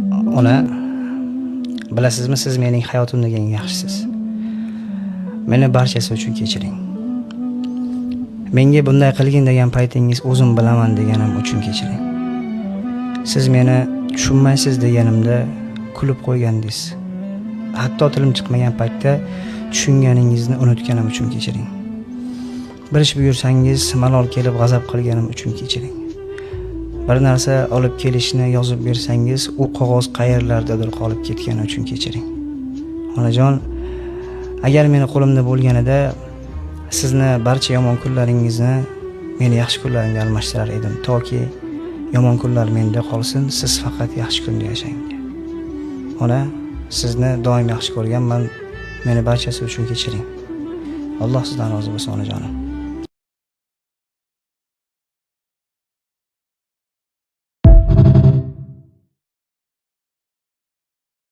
Ona, bilasizmi, siz mening hayotimdagi eng yaxshisiz. Meni barchasi uchun kechiring. Menga bunday qilgin degan paytingiz o'zim bilaman deganim uchun kechiring. Siz meni tushunmaysiz deganimda kulib qo'ygandingiz. Hatto tilim chiqmagan paytda tushunganingizni unutganim uchun kechiring. Bir ish buyursangiz malol kelib g'azab qilganim uchun kechiring. Bir narsa olib kelishni yozib bersangiz, u qog'oz qayerlardadir qolib ketgani uchun kechiring. Onajon, agar meni qo'limda bo'lganida sizni barcha yomon kunlaringizni meni yaxshi kunlarimga almashtirar edim, toki yomon kunlar menda qolsin, siz faqat yaxshi kunda yashang. Ona, sizni doim yaxshi ko'rganman, meni barchasi uchun kechiring. Alloh sizdan rozi bo'lsin onajonim.